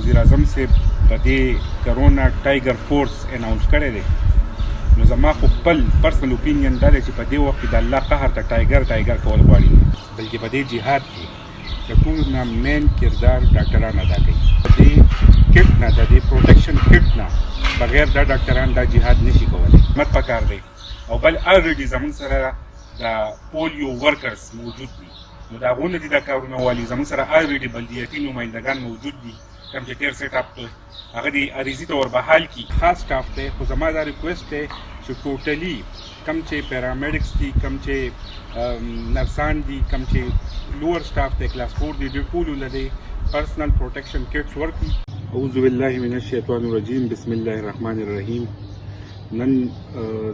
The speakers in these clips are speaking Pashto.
وزیر اعظم صاحب په دې کرونا ټایګر فورس اناونس کړی دی، نو زما خو خپل پرسنل اوپینین دا دی چې په دې وخت کې د الله قهر ته ټایګر کول غواړي، بلکې په دې جهاد کې د ټولو نه مین کردار ډاکټران ادا کوي. د دې کټ نه، د دې پروټیکشن کټ نه بغیر دا ډاکټران دا جهاد نشي کولی. خدمت پکار دی. او بل الریډي زموږ سره د پولیو ورکرز موجود دي، نو د هغو نه دي دا کارونه والي. زموږ سره الریډي بلدیاتي نمایندګان موجود دي، کوم چې تېر سیټ اپ دی هغه دې عریضي ته وربحال کړي. خاص سټاف دی، خو زما دا ریکویسټ دی چې ټوټلي کوم چې پیرامیډکس دي، کوم چې نرسان دي، کوم چې لوور سټاف دی کلاس 4 دي، دوی ټولو له دې پرسنل پروټیکشن کټس ورکړي. اعوذ بالله من الشیطان الرجیم، بسم الله الرحمن الرحیم. نن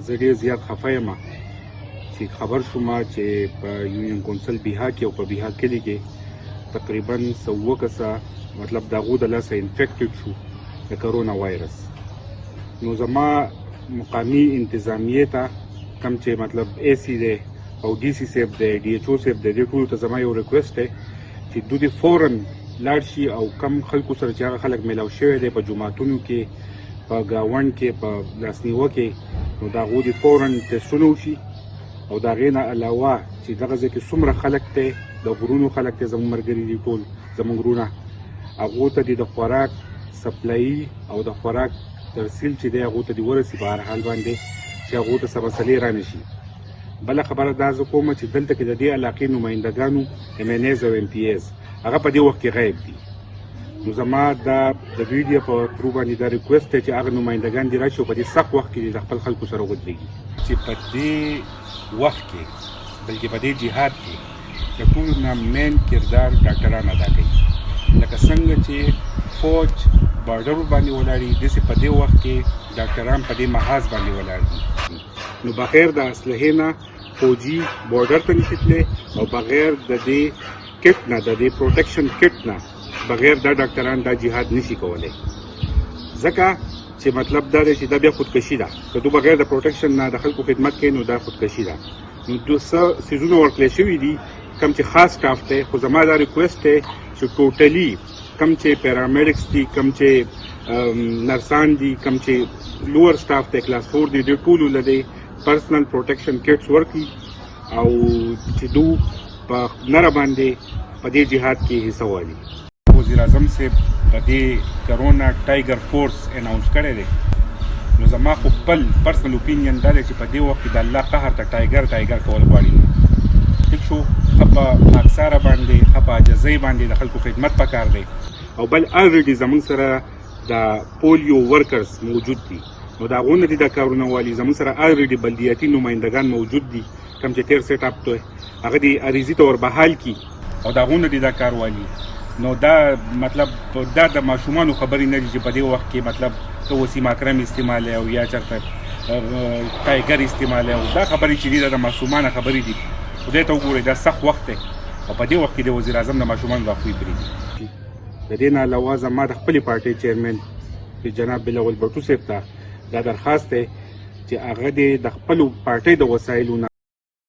زه ډېر زیات خفه یم چې خبر شوم چې په یونین کونسل بیها کې او په بیها کلي کې تقریبا 100 کسه مطلب د هغو د لاسه انفیکټډ شو د کرونا وایرس. نو زما مقامي انتظامیې ته کوم چې مطلب اے سی دی او ډي سی صاحب دی، ډي ایچ او صاحب دی، دې ټولو ته زما یو ریکویسټ دی چې دوی دې فوراً لاړ شي او کم خلکو سره چې هغه خلک میلاو شوی دی په جوماتونو کې، په ګاونډ کې، په لاسنیوه کې، نو د هغو دې فوراً ټسټونه وشي. او د هغې نه علاوه چې دغه ځای کې څومره خلک دی، د غرونو خلک دی، زموږ ملګري دي ټول زموږ غرونه، هغو ته د خوراک سپلایي او د خوراک ترسیل چې دی هغو ته دې ورسي په هر حال باندې چې هغو ته څه مسلې را نه شي. بله خبره دا زه کومه چې دلته کې د دې علاقې نمایندګانو MNAs او MPAs هغه په دې وخت کې غیب دي. نو زما دا د ویډیو په ترو باندې دا ریکویسټ دی چې هغه نمایندګان دې راشي او په دې سخت وخت کې د خپل خلکو سره ودرېږي چې په دې وخت کې بلکې په دې جهاد کې د ټولو نه مین کردار ډاکټران ادا کوي. لکه څنګه چې فوج بارډر باندې ولاړ دي، داسې په دې وخت کې ډاکټران په دې محاذ باندې ولاړ دي. نو بغیر د اسلحې نه فوجي بارډر ته نشي تللی او بغیر د دې کټ نه، د دې پروټیکشن کټ نه بغیر دا ډاکټران دا جهاد نشي کولی. ځکه چې مطلب دا دی چې دا بیا خودکشي ده. که تو بغیر د پروټیکشن نه د خلکو خدمت کوي نو دا خودکشي ده. نو دو څه څیزونه ورکړی شوي دي کوم چې خاص سټاف دی، خو زما دا ریکویسټ دی چې ټوټلي کوم چې پیرامیډکس دي، کوم چې نرسان دي، کوم چې لوور سټاف دی کلاس 4 دي، دوی ټولو له دې پرسنل پروټیکشن کټس ورکړي او چې دوی په نره باندې په دې جهاد کې حصه والي. وزیر اعظم صاحب په دې کرونا ټایګر فورس اناونس کړی دی، نو زما خو خپل پرسنل اوپینین دا دی چې په دې وخت کې د الله قهر ته ټایګر کول غواړي. ټیک شو، ښه په خاکساره باندې، ښه په عاجزۍ باندې د خلکو خدمت پکار دی. او بل الریډي زموږ سره د پولیو ورکرز موجود دي، نو د هغو نه دي دا کارونه والي. زموږ سره الریډي بلدیاتي نمایندګان موجود دي، کوم چې تېر سیټ اپ دی هغه دې عریضي ته وربحال کړي او د هغو نه دي دا کار والي. نو دا مطلب دا د ماشومانو خبرې نه دي چې په دې وخت کې مطلب ته وسیم اکرم استعمالوي او یا چېرته ټایګر استعمالوي، او دا خبرې چې دي دا د ماشومانو خبرې دي. خدای ته وګورئ دا سخت وخت دی او په دې وخت کې د وزیر اعظم د ماشومانو راخوی پرېږدي. د دې نه علاوه زما د خپلې پارټۍ چیرمن جناب بلاول بټو صاحب ته دا درخواست دی چې هغه دې د خپلو پارټۍ د وسایلو نه